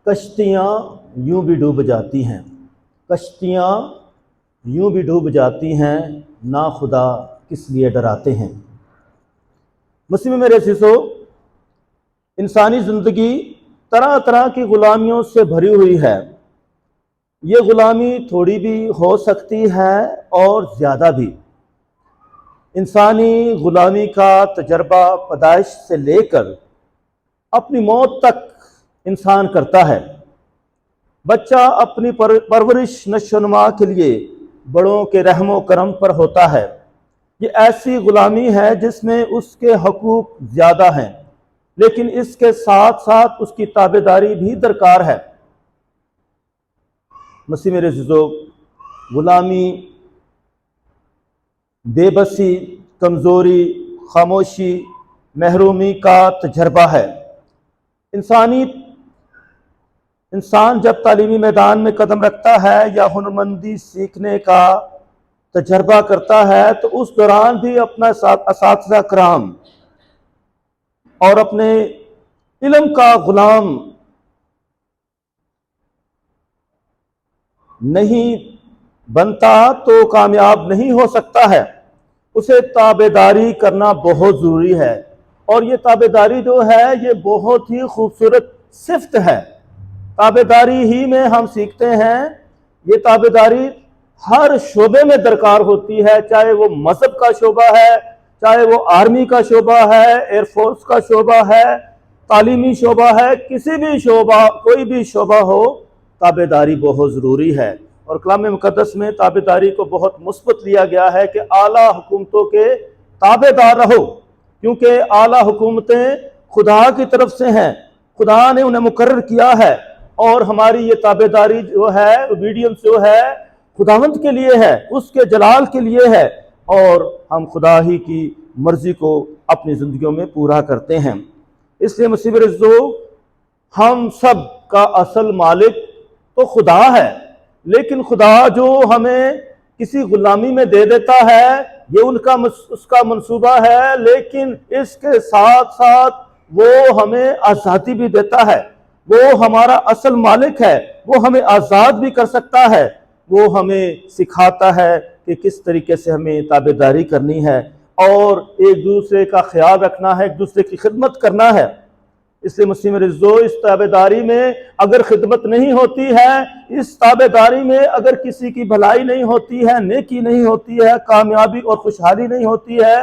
کشتیاں یوں بھی ڈوب جاتی ہیں، کشتیاں یوں بھی ڈوب جاتی ہیں، نا خدا کس لیے ڈراتے ہیں۔ مسیح میں میرے عزیزو، انسانی زندگی طرح طرح کی غلامیوں سے بھری ہوئی ہے۔ یہ غلامی تھوڑی بھی ہو سکتی ہے اور زیادہ بھی۔ انسانی غلامی کا تجربہ پیدائش سے لے کر اپنی موت تک انسان کرتا ہے۔ بچہ اپنی پرورش نشو و نما کے لیے بڑوں کے رحم و کرم پر ہوتا ہے۔ یہ ایسی غلامی ہے جس میں اس کے حقوق زیادہ ہیں، لیکن اس کے ساتھ ساتھ اس کی تابعداری بھی درکار ہے۔ مسیح میرے عزیزو، غلامی بے بسی، کمزوری، خاموشی، محرومی کا تجربہ ہے۔ انسان جب تعلیمی میدان میں قدم رکھتا ہے یا ہنرمندی سیکھنے کا تجربہ کرتا ہے تو اس دوران بھی اپنا اساتذہ کرام اور اپنے علم کا غلام نہیں بنتا تو کامیاب نہیں ہو سکتا ہے۔ اسے تابعداری کرنا بہت ضروری ہے، اور یہ تابعداری جو ہے یہ بہت ہی خوبصورت صفت ہے۔ تابعداری ہی میں ہم سیکھتے ہیں۔ یہ تابعداری ہر شعبے میں درکار ہوتی ہے، چاہے وہ مذہب کا شعبہ ہے، چاہے وہ آرمی کا شعبہ ہے، ایئر فورس کا شعبہ ہے، تعلیمی شعبہ ہے، کسی بھی شعبہ، کوئی بھی شعبہ ہو، تابعداری بہت ضروری ہے۔ اور کلام مقدس میں تابعداری کو بہت مثبت لیا گیا ہے کہ اعلیٰ حکومتوں کے تابعدار رہو، کیونکہ اعلیٰ حکومتیں خدا کی طرف سے ہیں، خدا نے انہیں مقرر کیا ہے، اور ہماری یہ تابعداری جو ہے، اوبیڈینس جو ہے، خداوند کے لیے ہے، اس کے جلال کے لیے ہے، اور ہم خدا ہی کی مرضی کو اپنی زندگیوں میں پورا کرتے ہیں۔ اس لیے مسیح میرے عزیزو، ہم سب کا اصل مالک تو خدا ہے، لیکن خدا جو ہمیں کسی غلامی میں دے دیتا ہے یہ اس کا منصوبہ ہے، لیکن اس کے ساتھ ساتھ وہ ہمیں آزادی بھی دیتا ہے۔ وہ ہمارا اصل مالک ہے، وہ ہمیں آزاد بھی کر سکتا ہے۔ وہ ہمیں سکھاتا ہے کہ کس طریقے سے ہمیں تابعداری کرنی ہے اور ایک دوسرے کا خیال رکھنا ہے، ایک دوسرے کی خدمت کرنا ہے۔ اس لیے مسیح میرے عزیزو، اس تابعداری میں اگر خدمت نہیں ہوتی ہے، اس تابعداری میں اگر کسی کی بھلائی نہیں ہوتی ہے، نیکی نہیں ہوتی ہے، کامیابی اور خوشحالی نہیں ہوتی ہے،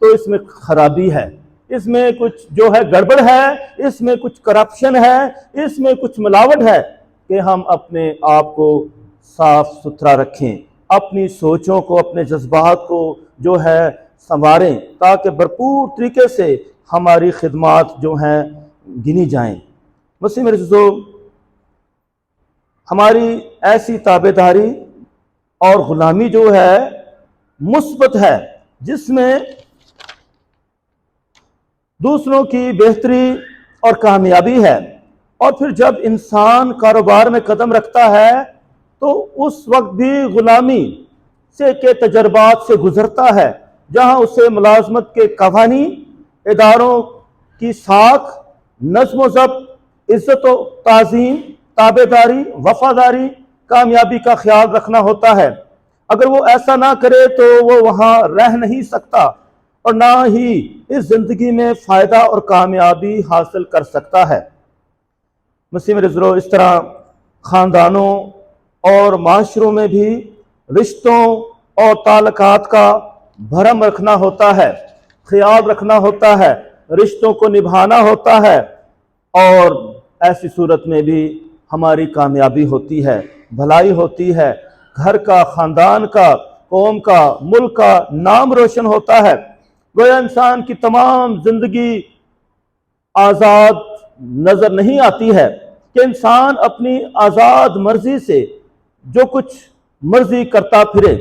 تو اس میں خرابی ہے، اس میں کچھ جو ہے گڑبڑ ہے، اس میں کچھ کرپشن ہے، اس میں کچھ ملاوٹ ہے۔ کہ ہم اپنے آپ کو صاف ستھرا رکھیں، اپنی سوچوں کو، اپنے جذبات کو جو ہے سنواریں، تاکہ بھرپور طریقے سے ہماری خدمات جو ہیں گنی جائیں۔ مسیح میرے عزیزو، ہماری ایسی تابعداری اور غلامی جو ہے مثبت ہے، جس میں دوسروں کی بہتری اور کامیابی ہے۔ اور پھر جب انسان کاروبار میں قدم رکھتا ہے تو اس وقت بھی غلامی کے تجربات سے گزرتا ہے، جہاں اسے ملازمت کے قوانین، اداروں کی ساکھ، نظم و ضبط، عزت و تعظیم، تابعداری، وفاداری، کامیابی کا خیال رکھنا ہوتا ہے۔ اگر وہ ایسا نہ کرے تو وہ وہاں رہ نہیں سکتا اور نہ ہی اس زندگی میں فائدہ اور کامیابی حاصل کر سکتا ہے۔ مسیح میرے عزیزو، اس طرح خاندانوں اور معاشروں میں بھی رشتوں اور تعلقات کا بھرم رکھنا ہوتا ہے، خیال رکھنا ہوتا ہے، رشتوں کو نبھانا ہوتا ہے، اور ایسی صورت میں بھی ہماری کامیابی ہوتی ہے، بھلائی ہوتی ہے، گھر کا، خاندان کا، قوم کا، ملک کا نام روشن ہوتا ہے۔ گویا انسان کی تمام زندگی آزاد نظر نہیں آتی ہے کہ انسان اپنی آزاد مرضی سے جو کچھ مرضی کرتا پھرے۔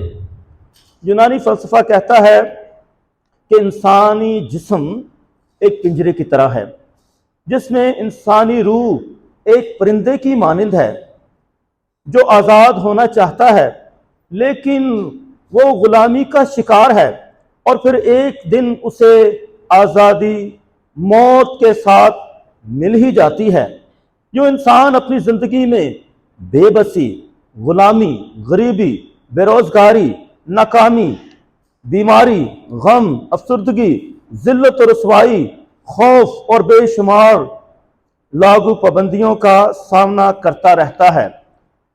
یونانی فلسفہ کہتا ہے کہ انسانی جسم ایک پنجرے کی طرح ہے، جس میں انسانی روح ایک پرندے کی مانند ہے جو آزاد ہونا چاہتا ہے، لیکن وہ غلامی کا شکار ہے، اور پھر ایک دن اسے آزادی موت کے ساتھ مل ہی جاتی ہے۔ جو انسان اپنی زندگی میں بے بسی، غلامی، غریبی، بے روزگاری، ناکامی، بیماری، غم، افسردگی، ذلت و رسوائی، خوف اور بے شمار لاگو پابندیوں کا سامنا کرتا رہتا ہے۔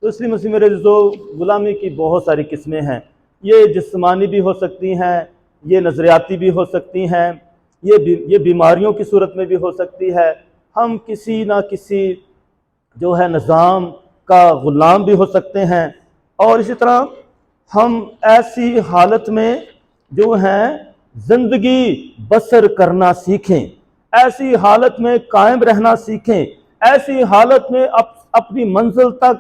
تو اس لیے مسیح میرے عزیزو، غلامی کی بہت ساری قسمیں ہیں۔ یہ جسمانی بھی ہو سکتی ہیں، یہ نظریاتی بھی ہو سکتی ہیں، یہ بیماریوں کی صورت میں بھی ہو سکتی ہے۔ ہم کسی نہ کسی جو ہے نظام کا غلام بھی ہو سکتے ہیں، اور اسی طرح ہم ایسی حالت میں جو ہیں زندگی بسر کرنا سیکھیں، ایسی حالت میں قائم رہنا سیکھیں، ایسی حالت میں اپنی منزل تک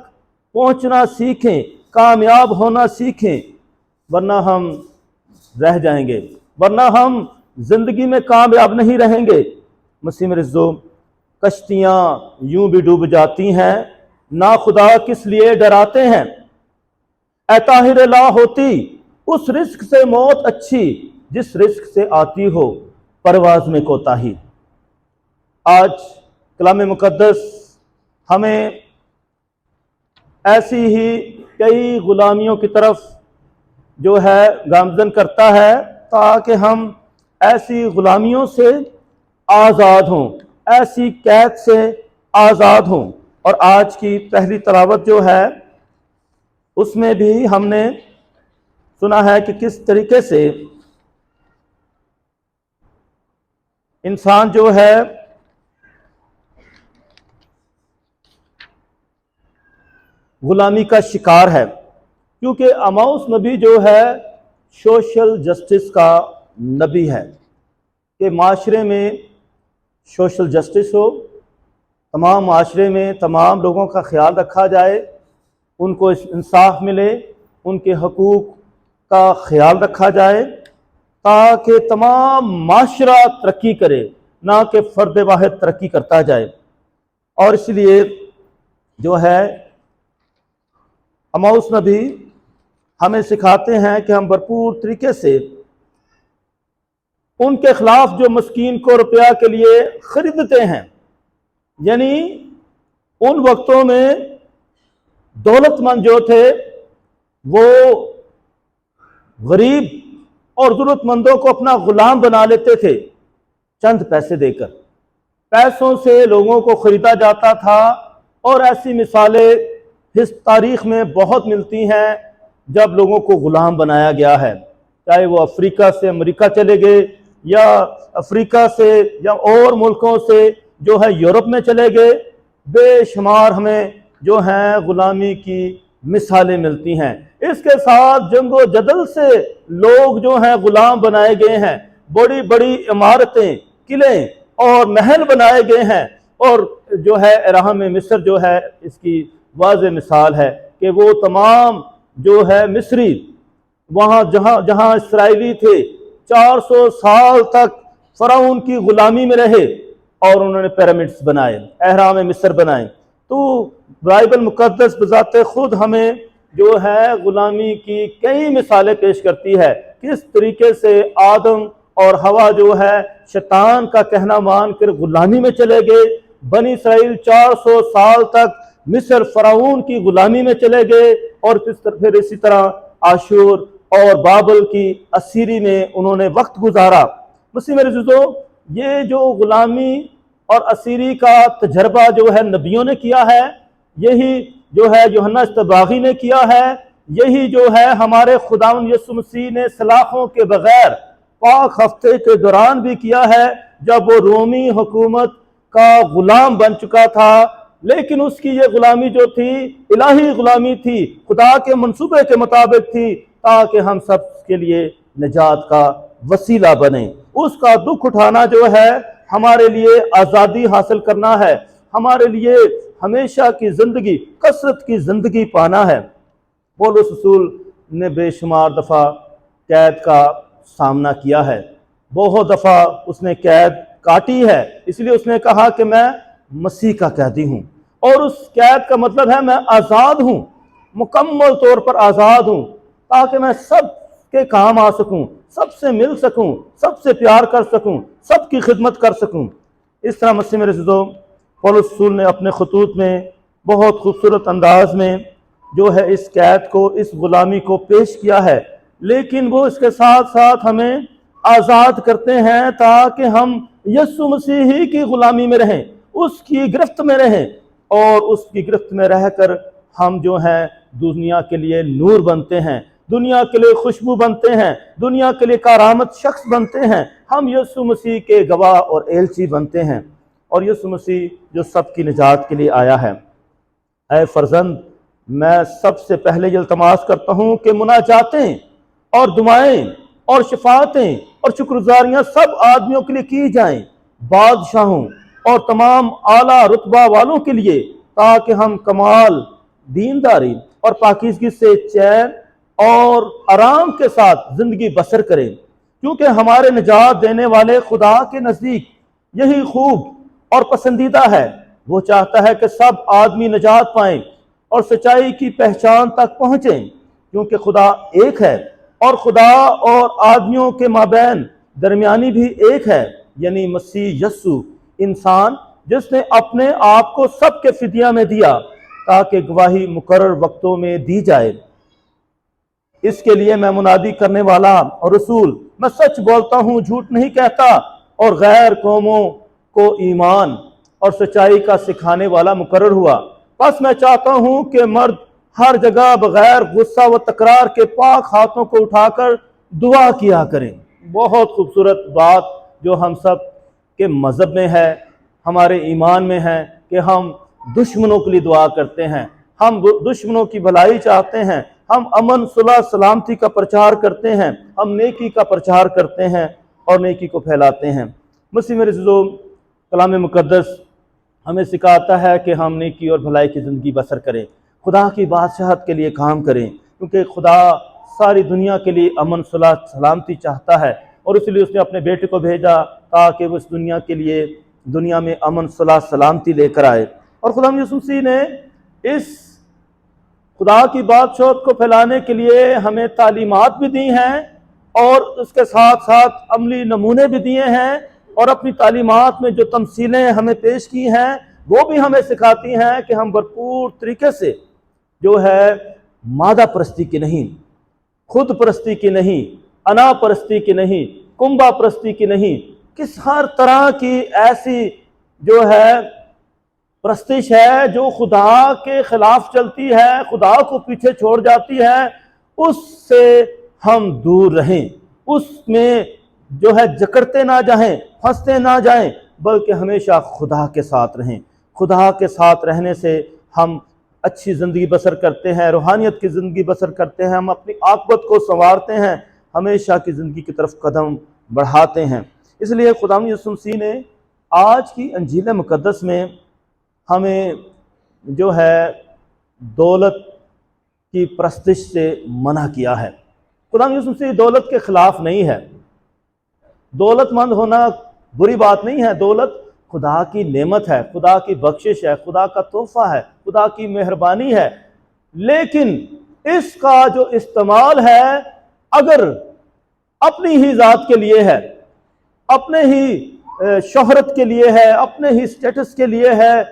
پہنچنا سیکھیں، کامیاب ہونا سیکھیں، ورنہ ہم رہ جائیں گے، ورنہ ہم زندگی میں کامیاب نہیں رہیں گے۔ مسیح میرے عزیزو، کشتیاں یوں بھی ڈوب جاتی ہیں، ناخدا کس لیے ڈراتے ہیں؟ اے طاہر لا ہوتی اس رزق سے موت اچھی جس رزق سے آتی ہو پرواز میں کوتاہی۔ آج کلام مقدس ہمیں ایسی ہی کئی غلامیوں کی طرف جو ہے گامزن کرتا ہے، تاکہ ہم ایسی غلامیوں سے آزاد ہوں، ایسی قید سے آزاد ہوں۔ اور آج کی پہلی تلاوت جو ہے اس میں بھی ہم نے سنا ہے کہ کس طریقے سے انسان جو ہے غلامی کا شکار ہے، کیونکہ اموس نبی جو ہے سوشل جسٹس کا نبی ہے، کہ معاشرے میں سوشل جسٹس ہو، تمام معاشرے میں تمام لوگوں کا خیال رکھا جائے، ان کو انصاف ملے، ان کے حقوق کا خیال رکھا جائے، تاکہ تمام معاشرہ ترقی کرے، نہ کہ فرد واحد ترقی کرتا جائے۔ اور اس لیے جو ہے اموس نبی ہمیں سکھاتے ہیں کہ ہم بھرپور طریقے سے ان کے خلاف جو مسکین کو روپیہ کے لیے خریدتے ہیں، یعنی ان وقتوں میں دولت مند جو تھے وہ غریب اور ضرورت مندوں کو اپنا غلام بنا لیتے تھے چند پیسے دے کر، پیسوں سے لوگوں کو خریدا جاتا تھا۔ اور ایسی مثالیں اس تاریخ میں بہت ملتی ہیں جب لوگوں کو غلام بنایا گیا ہے، چاہے وہ افریقہ سے امریکہ چلے گئے، یا افریقہ سے یا اور ملکوں سے جو ہے یورپ میں چلے گئے، بے شمار ہمیں جو ہیں غلامی کی مثالیں ملتی ہیں۔ اس کے ساتھ جنگ و جدل سے لوگ جو ہیں غلام بنائے گئے ہیں، بڑی بڑی عمارتیں، قلعے اور محل بنائے گئے ہیں، اور جو ہے احرام مصر جو ہے اس کی واضح مثال ہے کہ وہ تمام جو ہے مصری وہاں جہاں اسرائیلی تھے 400 سال تک فرعون کی غلامی میں رہے، اور انہوں نے پیرامڈس بنائے، احرام مصر بنائے۔ تو بائبل مقدس بذات خود ہمیں جو ہے غلامی کی کئی مثالیں پیش کرتی ہے، کس طریقے سے آدم اور حوا جو ہے شیطان کا کہنا مان کر غلامی میں چلے گئے، بنی اسرائیل 400 سال تک مصر فرعون کی غلامی میں چلے گئے، اور پھر اسی طرح آشور اور بابل کی اسیری میں انہوں نے وقت گزارا۔ مسیح میرے عزیزو، یہ جو غلامی اور اسیری کا تجربہ جو ہے نبیوں نے کیا ہے، یہی جو ہے یوحنا استباغی نے کیا ہے، یہی جو ہے ہمارے خداوند یسوع مسیح نے سلاخوں کے بغیر پاک ہفتے کے دوران بھی کیا ہے، جب وہ رومی حکومت کا غلام بن چکا تھا، لیکن اس کی یہ غلامی جو تھی الہی غلامی تھی، خدا کے منصوبے کے مطابق تھی، تاکہ ہم سب کے لیے نجات کا وسیلہ بنے۔ اس کا دکھ اٹھانا جو ہے ہمارے لیے آزادی حاصل کرنا ہے، ہمارے لیے ہمیشہ کی زندگی، کثرت کی زندگی پانا ہے۔ پولس رسول نے بے شمار دفعہ قید کا سامنا کیا ہے، بہت دفعہ اس نے قید کاٹی ہے، اس لیے اس نے کہا کہ میں مسیح کا قیدی ہوں، اور اس قید کا مطلب ہے میں آزاد ہوں، مکمل طور پر آزاد ہوں، تاکہ میں سب کے کام آ سکوں، سب سے مل سکوں، سب سے پیار کر سکوں، سب کی خدمت کر سکوں۔ اس طرح مسیح میرے عزیزو پولس رسول نے اپنے خطوط میں بہت خوبصورت انداز میں جو ہے اس قید کو، اس غلامی کو پیش کیا ہے، لیکن وہ اس کے ساتھ ساتھ ہمیں آزاد کرتے ہیں تاکہ ہم یسوع مسیح ہی کی غلامی میں رہیں، اس کی گرفت میں رہیں، اور اس کی گرفت میں رہ کر ہم جو ہیں دنیا کے لیے نور بنتے ہیں، دنیا کے لیے خوشبو بنتے ہیں، دنیا کے لیے کارآمد شخص بنتے ہیں، ہم یسوع مسیح کے گواہ اور ایلچی بنتے ہیں، اور یسوع مسیح جو سب کی نجات کے لیے آیا ہے۔ اے فرزند، میں سب سے پہلے یہ التماس کرتا ہوں کہ مناجاتیں اور دعائیں اور شفاعتیں اور شکرگزاریاں سب آدمیوں کے لیے کی جائیں، بادشاہوں اور تمام اعلیٰ رتبہ والوں کے لیے، تاکہ ہم کمال دینداری اور پاکیزگی سے چین اور آرام کے ساتھ زندگی بسر کریں، کیونکہ ہمارے نجات دینے والے خدا کے نزدیک یہی خوب اور پسندیدہ ہے۔ وہ چاہتا ہے کہ سب آدمی نجات پائیں اور سچائی کی پہچان تک پہنچیں، کیونکہ خدا ایک ہے اور خدا اور آدمیوں کے مابین درمیانی بھی ایک ہے، یعنی مسیح یسوع انسان، جس نے اپنے آپ کو سب کے فدیہ میں دیا تاکہ گواہی مقرر وقتوں میں دی جائے۔ اس کے لیے میں منادی کرنے والا اور رسول، میں سچ بولتا ہوں، جھوٹ نہیں کہتا، اور غیر قوموں کو ایمان اور سچائی کا سکھانے والا مقرر ہوا۔ بس میں چاہتا ہوں کہ مرد ہر جگہ بغیر غصہ و تکرار کے پاک ہاتھوں کو اٹھا کر دعا کیا کریں۔ بہت خوبصورت بات جو ہم سب کے مذہب میں ہے، ہمارے ایمان میں ہے، کہ ہم دشمنوں کے لیے دعا کرتے ہیں، ہم دشمنوں کی بھلائی چاہتے ہیں، ہم امن صلح سلامتی کا پرچار کرتے ہیں، ہم نیکی کا پرچار کرتے ہیں اور نیکی کو پھیلاتے ہیں۔ مسیح میرے عزیزو، کلام مقدس ہمیں سکھاتا ہے کہ ہم نیکی اور بھلائی کی زندگی بسر کریں، خدا کی بادشاہت کے لیے کام کریں، کیونکہ خدا ساری دنیا کے لیے امن صلح سلامتی چاہتا ہے، اور اس لیے اس نے اپنے بیٹے کو بھیجا تاکہ وہ اس دنیا کے لیے دنیا میں امن صلح سلامتی لے کر آئے۔ اور خدا یسوع مسیح نے اس خدا کی بادشاہت کو پھیلانے کے لیے ہمیں تعلیمات بھی دی ہیں، اور اس کے ساتھ ساتھ عملی نمونے بھی دیے ہیں، اور اپنی تعلیمات میں جو تمثیلیں ہمیں پیش کی ہیں وہ بھی ہمیں سکھاتی ہیں کہ ہم بھرپور طریقے سے جو ہے مادہ پرستی کی نہیں، خود پرستی کی نہیں، انا پرستی کی نہیں، کنبا پرستی کی نہیں، کس ہر طرح کی ایسی جو ہے پرستش ہے جو خدا کے خلاف چلتی ہے، خدا کو پیچھے چھوڑ جاتی ہے، اس سے ہم دور رہیں، اس میں جو ہے جکڑتے نہ جائیں، پھنستے نہ جائیں، بلکہ ہمیشہ خدا کے ساتھ رہیں۔ خدا کے ساتھ رہنے سے ہم اچھی زندگی بسر کرتے ہیں، روحانیت کی زندگی بسر کرتے ہیں، ہم اپنی عاقبت کو سنوارتے ہیں، ہمیشہ کی زندگی کی طرف قدم بڑھاتے ہیں۔ اس لیے خدا یسوع مسیح نے آج کی انجیل مقدس میں ہمیں جو ہے دولت کی پرستش سے منع کیا ہے۔ خدا یسوع مسیح دولت کے خلاف نہیں ہے، دولت مند ہونا بری بات نہیں ہے، دولت خدا کی نعمت ہے، خدا کی بخشش ہے، خدا کا تحفہ ہے، خدا کی مہربانی ہے، لیکن اس کا جو استعمال ہے اگر اپنی ہی ذات کے لیے ہے، اپنے ہی شہرت کے لیے ہے، اپنے ہی سٹیٹس کے لیے ہے،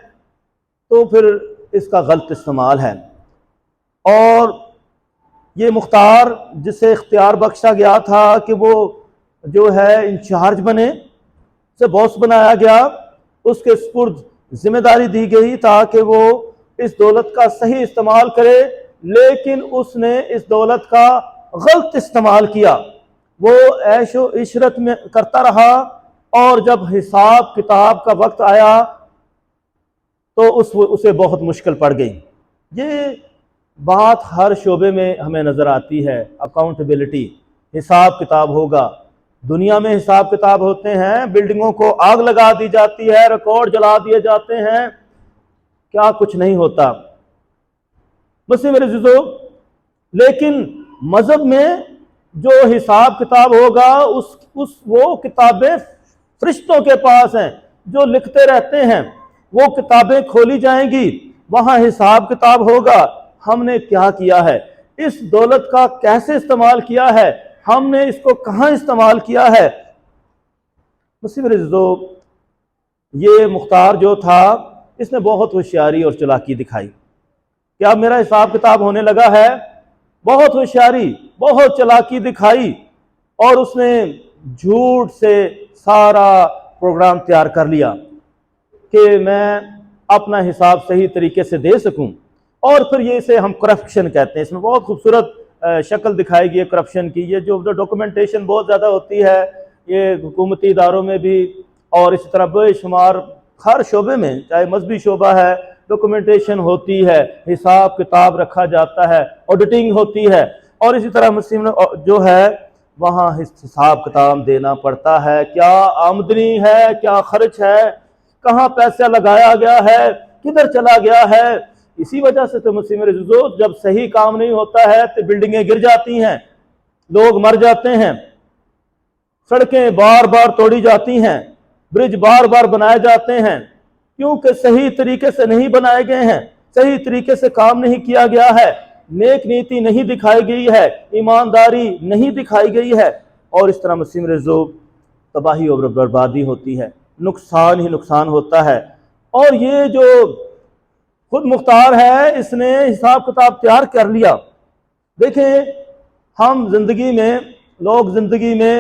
تو پھر اس کا غلط استعمال ہے۔ اور یہ مختار جسے اختیار بخشا گیا تھا کہ وہ جو ہے انچارج بنے، سے باس بنایا گیا، اس کے سپرد ذمہ داری دی گئی تاکہ وہ اس دولت کا صحیح استعمال کرے، لیکن اس نے اس دولت کا غلط استعمال کیا، وہ عیش و عشرت میں کرتا رہا، اور جب حساب کتاب کا وقت آیا تو اسے بہت مشکل پڑ گئی۔ یہ بات ہر شعبے میں ہمیں نظر آتی ہے، اکاؤنٹیبلٹی، حساب کتاب ہوگا۔ دنیا میں حساب کتاب ہوتے ہیں، بلڈنگوں کو آگ لگا دی جاتی ہے، ریکارڈ جلا دیے جاتے ہیں، کیا کچھ نہیں ہوتا۔ مسیح میرے عزیزو، لیکن مذہب میں جو حساب کتاب ہوگا وہ کتابیں فرشتوں کے پاس ہیں جو لکھتے رہتے ہیں، وہ کتابیں کھولی جائیں گی، وہاں حساب کتاب ہوگا، ہم نے کیا کیا ہے، اس دولت کا کیسے استعمال کیا ہے، ہم نے اس کو کہاں استعمال کیا ہے۔ مسیح میرے عزیزو، یہ مختار جو تھا اس نے بہت ہوشیاری اور چلاکی دکھائی کہ اب میرا حساب کتاب ہونے لگا ہے، بہت ہوشیاری، بہت چلاکی دکھائی، اور اس نے جھوٹ سے سارا پروگرام تیار کر لیا کہ میں اپنا حساب صحیح طریقے سے دے سکوں۔ اور پھر یہ اسے ہم کرپشن کہتے ہیں، اس میں بہت خوبصورت شکل دکھائی گئی ہے کرپشن کی۔ یہ جو ڈاکومنٹیشن بہت زیادہ ہوتی ہے یہ حکومتی اداروں میں بھی، اور اسی طرح بے شمار ہر شعبے میں، چاہے مذہبی شعبہ ہے، ڈاکومنٹیشن ہوتی ہے، حساب کتاب رکھا جاتا ہے، آڈیٹنگ ہوتی ہے، اور اسی طرح مسلم جو ہے وہاں حساب کتاب دینا پڑتا ہے، کیا آمدنی ہے، کیا خرچ ہے، کہاں پیسہ لگایا گیا ہے، کدھر چلا گیا ہے۔ اسی وجہ سے تو مسلم عزیزو جب صحیح کام نہیں ہوتا ہے تو بلڈنگیں گر جاتی ہیں، لوگ مر جاتے ہیں، سڑکیں بار بار توڑی جاتی ہیں، برج بار بار بنائے جاتے ہیں، کیونکہ صحیح طریقے سے نہیں بنائے گئے ہیں، صحیح طریقے سے کام نہیں کیا گیا ہے، نیک نیتی نہیں دکھائی گئی ہے، ایمانداری نہیں دکھائی گئی ہے، اور اس طرح مسلم عزیزو تباہی اور بربادی ہوتی ہے، نقصان ہی نقصان ہوتا ہے۔ اور یہ جو خود مختار ہے اس نے حساب کتاب تیار کر لیا۔ دیکھیں ہم زندگی میں، لوگ زندگی میں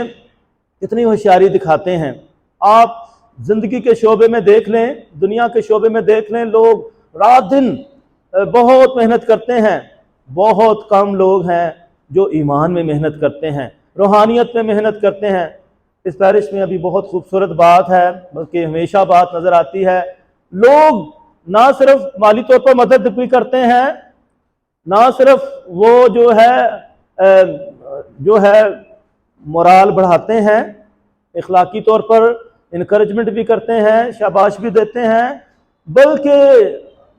کتنی ہوشیاری دکھاتے ہیں۔ آپ زندگی کے شعبے میں دیکھ لیں، دنیا کے شعبے میں دیکھ لیں، لوگ رات دن بہت محنت کرتے ہیں، بہت کم لوگ ہیں جو ایمان میں محنت کرتے ہیں، روحانیت میں محنت کرتے ہیں۔ اس پیرش میں ابھی بہت خوبصورت بات ہے، بلکہ ہمیشہ بات نظر آتی ہے، لوگ نہ صرف مالی طور پر مدد بھی کرتے ہیں، نہ صرف وہ جو ہے مورال بڑھاتے ہیں، اخلاقی طور پر انکریجمنٹ بھی کرتے ہیں، شاباش بھی دیتے ہیں، بلکہ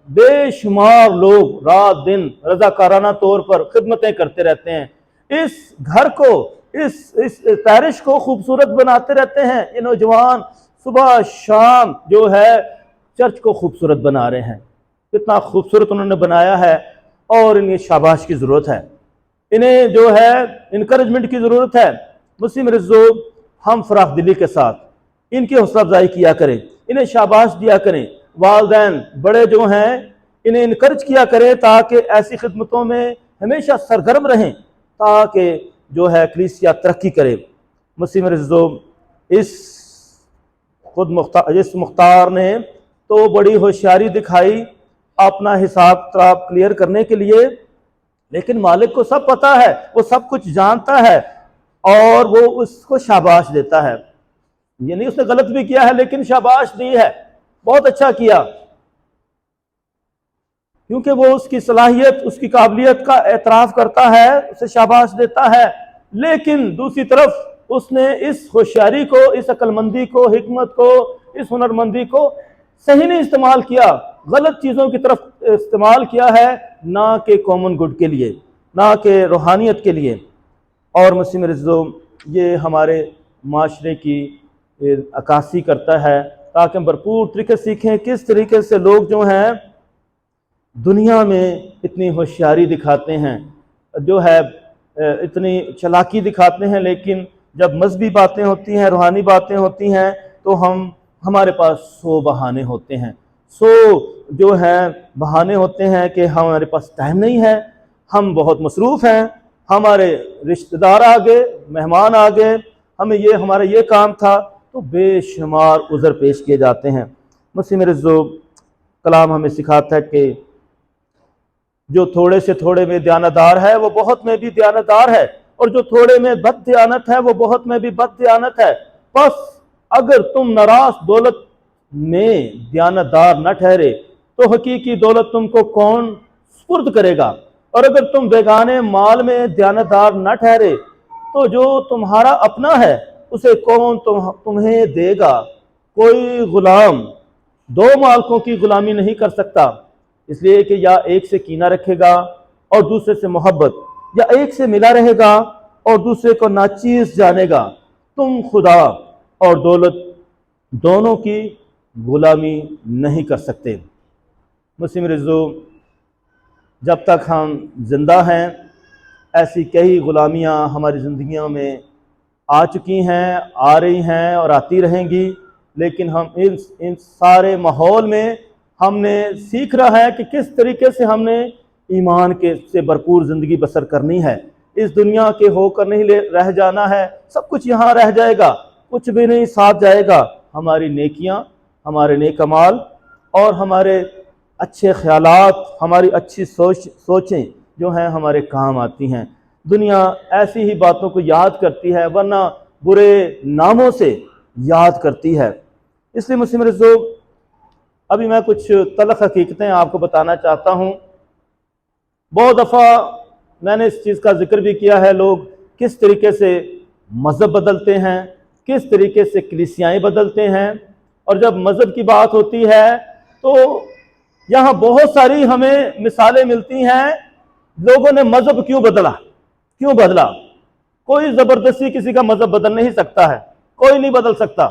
بے شمار لوگ رات دن رضاکارانہ طور پر خدمتیں کرتے رہتے ہیں، اس گھر کو، اس پیرش کو خوبصورت بناتے رہتے ہیں۔ یہ نوجوان صبح شام جو ہے چرچ کو خوبصورت بنا رہے ہیں، کتنا خوبصورت انہوں نے بنایا ہے، اور انہیں شاباش کی ضرورت ہے، انہیں جو ہے انکریجمنٹ کی ضرورت ہے۔ مسلم عزیزو ہم فراخ دلی کے ساتھ ان کی حوصلہ افزائی کیا کریں، انہیں شاباش دیا کریں، والدین بڑے جو ہیں انہیں انکریج کیا کریں تاکہ ایسی خدمتوں میں ہمیشہ سرگرم رہیں، تاکہ جو ہے کلیسیا ترقی کرے۔ مسلم عزیزو اس مختار نے تو بڑی ہوشیاری دکھائی اپنا حساب کتاب کلیئر کرنے کے لیے، لیکن مالک کو سب پتا ہے، وہ سب کچھ جانتا ہے، اور وہ اس کو شاباش دیتا ہے۔ یعنی اس نے غلط بھی کیا ہے لیکن شاباش دی ہے، بہت اچھا کیا، کیونکہ وہ اس کی صلاحیت، اس کی قابلیت کا اعتراف کرتا ہے، اسے شاباش دیتا ہے۔ لیکن دوسری طرف اس نے اس ہوشیاری کو، اس عقل مندی کو، حکمت کو، اس ہنرمندی کو صحیح نہیں استعمال کیا، غلط چیزوں کی طرف استعمال کیا ہے، نہ کہ کامن گڈ کے لیے، نہ کہ روحانیت کے لیے۔ اور مسلم عزیزو یہ ہمارے معاشرے کی عکاسی کرتا ہے تاکہ ہم بھرپور طریقے سیکھیں کس طریقے سے لوگ جو ہیں دنیا میں اتنی ہوشیاری دکھاتے ہیں، جو ہے اتنی چلاکی دکھاتے ہیں، لیکن جب مذہبی باتیں ہوتی ہیں، روحانی باتیں ہوتی ہیں تو ہمارے پاس 100 بہانے ہوتے ہیں، 100 جو ہے بہانے ہوتے ہیں کہ ہمارے پاس ٹائم نہیں ہے، ہم بہت مصروف ہیں، ہمارے رشتہ دار آگے، مہمان آگے، ہمارا یہ کام تھا، تو بے شمار عذر پیش کیے جاتے ہیں۔ مسلم عزیزو کلام ہمیں سکھاتا ہے کہ جو تھوڑے سے تھوڑے میں دیانتدار ہے وہ بہت میں بھی دیانتدار ہے، اور جو تھوڑے میں بد دیانت ہے وہ بہت میں بھی بد دیانت ہے۔ بس اگر تم نراس دولت میں دیانتدار نہ ٹھہرے تو حقیقی دولت تم کو کون سپرد کرے گا، اور اگر تم بیگانے مال میں دیانتدار نہ ٹھہرے تو جو تمہارا اپنا ہے اسے کون تمہیں دے گا۔ کوئی غلام 2 مالکوں کی غلامی نہیں کر سکتا، اس لیے کہ یا ایک سے کینہ رکھے گا اور دوسرے سے محبت، یا ایک سے ملا رہے گا اور دوسرے کو ناچیز جانے گا۔ تم خدا اور دولت دونوں کی غلامی نہیں کر سکتے۔ مسلم عزیزو جب تک ہم زندہ ہیں ایسی کئی غلامیاں ہماری زندگیوں میں آ چکی ہیں، آ رہی ہیں اور آتی رہیں گی، لیکن ہم ان سارے ماحول میں ہم نے سیکھ رہا ہے کہ کس طریقے سے ہم نے ایمان کے سے بھرپور زندگی بسر کرنی ہے۔ اس دنیا کے ہو کر نہیں رہ جانا ہے، سب کچھ یہاں رہ جائے گا، کچھ بھی نہیں ساتھ جائے گا۔ ہماری نیکیاں، ہمارے نیک اعمال اور ہمارے اچھے خیالات، ہماری اچھی سوچیں جو ہیں ہمارے کام آتی ہیں۔ دنیا ایسی ہی باتوں کو یاد کرتی ہے، ورنہ برے ناموں سے یاد کرتی ہے۔ اس لیے مسلم رضو، ابھی میں کچھ تلخ حقیقتیں آپ کو بتانا چاہتا ہوں۔ بہت دفعہ میں نے اس چیز کا ذکر بھی کیا ہے، لوگ کس طریقے سے مذہب بدلتے ہیں، کس طریقے سے کلیسیائیں بدلتے ہیں، اور جب مذہب کی بات ہوتی ہے تو یہاں بہت ساری ہمیں مثالیں ملتی ہیں۔ لوگوں نے مذہب کیوں بدلا؟ کوئی زبردستی کسی کا مذہب بدل نہیں سکتا ہے، کوئی نہیں بدل سکتا،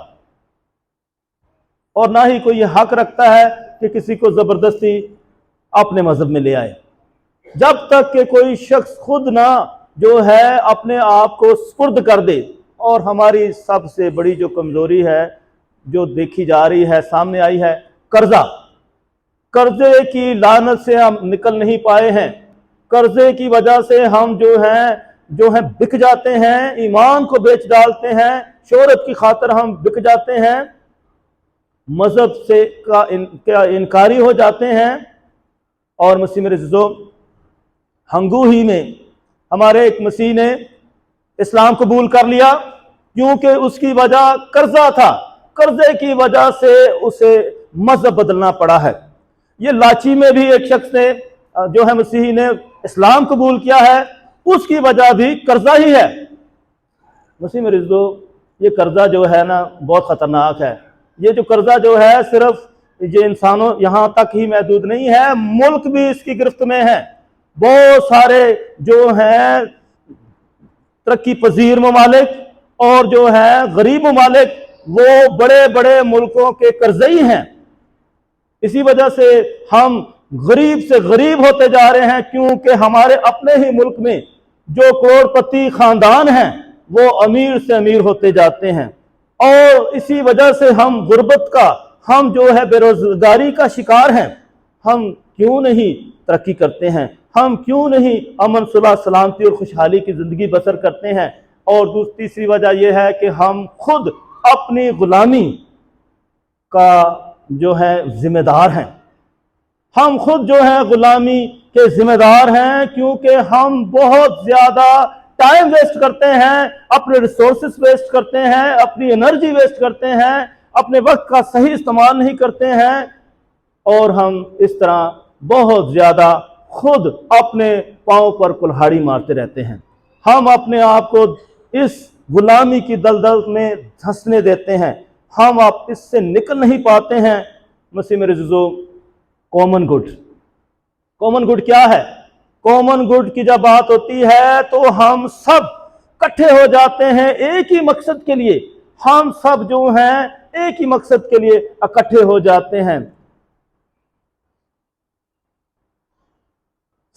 اور نہ ہی کوئی یہ حق رکھتا ہے کہ کسی کو زبردستی اپنے مذہب میں لے آئے، جب تک کہ کوئی شخص خود نہ جو ہے اپنے آپ کو سپرد کر دے۔ اور ہماری سب سے بڑی جو کمزوری ہے، جو دیکھی جا رہی ہے، سامنے آئی ہے، قرضے کی لعنت سے ہم نکل نہیں پائے ہیں۔ قرضے کی وجہ سے ہم جو ہیں بک جاتے ہیں، ایمان کو بیچ ڈالتے ہیں، شہرت کی خاطر ہم بک جاتے ہیں، مذہب سے انکاری ہو جاتے ہیں۔ اور مسیح میرے عزیزو، ہنگو ہی میں ہمارے ایک مسیح نے اسلام قبول کر لیا، کیونکہ اس کی وجہ قرضہ تھا، قرضے کی وجہ سے اسے مذہب بدلنا پڑا ہے۔ یہ لاچی میں بھی ایک شخص نے جو ہے مسیحی نے اسلام قبول کیا ہے، اس کی وجہ بھی قرضہ ہی ہے۔ مسیح میرے عزیزو، یہ قرضہ جو ہے نا بہت خطرناک ہے۔ یہ جو قرضہ جو ہے صرف یہ انسانوں یہاں تک ہی محدود نہیں ہے، ملک بھی اس کی گرفت میں ہے۔ بہت سارے جو ہیں ترقی پذیر ممالک اور جو ہے غریب ممالک، وہ بڑے بڑے ملکوں کے قرضئی ہیں۔ اسی وجہ سے ہم غریب سے غریب ہوتے جا رہے ہیں، کیونکہ ہمارے اپنے ہی ملک میں جو کروڑ پتی خاندان ہیں وہ امیر سے امیر ہوتے جاتے ہیں، اور اسی وجہ سے ہم غربت کا، ہم جو ہے بے روزگاری کا شکار ہیں۔ ہم کیوں نہیں ترقی کرتے ہیں؟ ہم کیوں نہیں امن، صلح، سلامتی اور خوشحالی کی زندگی بسر کرتے ہیں؟ اور تیسری وجہ یہ ہے کہ ہم خود اپنی غلامی کا جو ہے ذمہ دار ہیں۔ ہم خود جو ہے غلامی کے ذمہ دار ہیں، کیونکہ ہم بہت زیادہ ٹائم ویسٹ کرتے ہیں، اپنے ریسورسز ویسٹ کرتے ہیں، اپنی انرجی ویسٹ کرتے ہیں، اپنے وقت کا صحیح استعمال نہیں کرتے ہیں، اور ہم اس طرح بہت زیادہ خود اپنے پاؤں پر کلہاڑی مارتے رہتے ہیں۔ ہم اپنے آپ کو اس غلامی کی دلدل میں دھنسنے دیتے ہیں، ہم اس سے نکل نہیں پاتے ہیں۔ مسیح میرے عزیزو، کامن گڈ کیا ہے؟ کامن گڈ کی جب بات ہوتی ہے تو ہم سب اکٹھے ہو جاتے ہیں ایک ہی مقصد کے لیے، ہم سب جو ہیں ایک ہی مقصد کے لیے اکٹھے ہو جاتے ہیں۔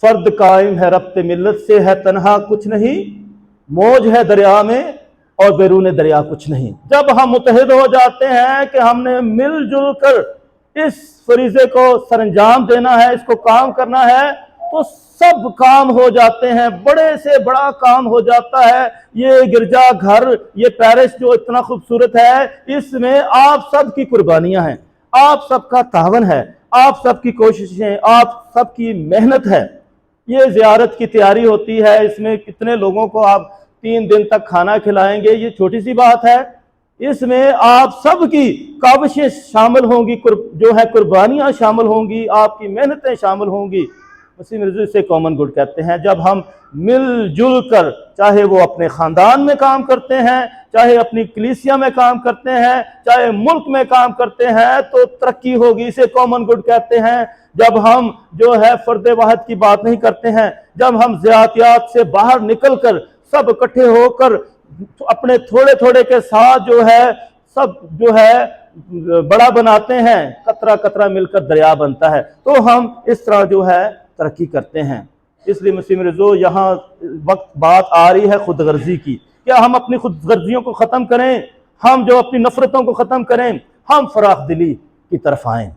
فرد قائم ہے ربط ملت سے، ہے تنہا کچھ نہیں، موج ہے دریا میں اور بیرون دریا کچھ نہیں۔ جب ہم متحد ہو جاتے ہیں کہ ہم نے مل جل کر اس فریضے کو سر انجام دینا ہے، اس کو کام کرنا ہے، تو سب کام ہو جاتے ہیں، بڑے سے بڑا کام ہو جاتا ہے۔ یہ گرجا گھر، یہ پیرس جو اتنا خوبصورت ہے، اس میں آپ سب کی قربانیاں ہیں، آپ سب کا تعاون ہے، آپ سب کی کوششیں، آپ سب کی محنت ہے۔ یہ زیارت کی تیاری ہوتی ہے، اس میں کتنے لوگوں کو آپ 3 دن تک کھانا کھلائیں گے، یہ چھوٹی سی بات ہے۔ اس میں آپ سب کی کاوشیں شامل ہوں گی، جو ہے قربانیاں شامل ہوں گی، آپ کی محنتیں شامل ہوں گی۔ مسیح میرے سے کامن گڈ کہتے ہیں، جب ہم مل جل کر، چاہے وہ اپنے خاندان میں کام کرتے ہیں، چاہے اپنی کلیسیا میں کام کرتے ہیں، چاہے ملک میں کام کرتے ہیں، تو ترقی ہوگی، اسے کامن گڈ کہتے ہیں۔ جب ہم جو ہے فرد واحد کی بات نہیں کرتے ہیں، جب ہم ذاتیات سے باہر نکل کر سب اکٹھے ہو کر اپنے تھوڑے تھوڑے کے ساتھ جو ہے سب جو ہے بڑا بناتے ہیں، قطرہ قطرہ مل کر دریا بنتا ہے، تو ہم اس طرح جو ہے ترقی کرتے ہیں۔ اس لیے مسیح میرے عزیزو، یہاں بات آ رہی ہے خود غرضی کی، کیا ہم اپنی خود غرضیوں کو ختم کریں، ہم جو اپنی نفرتوں کو ختم کریں، ہم فراخ دلی کی طرف آئیں۔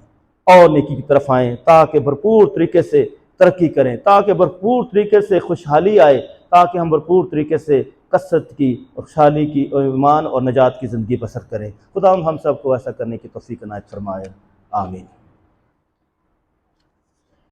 اور نیکی کی طرف آئیں، تاکہ بھرپور طریقے سے ترقی کریں، تاکہ بھرپور طریقے سے خوشحالی آئے، تاکہ ہم بھرپور طریقے سے کثرت کی، خوشحالی کی، ایمان اور نجات کی زندگی بسر کریں۔ خدا ہم سب کو ایسا کرنے کی توفیق عنایت فرمائے، آمین۔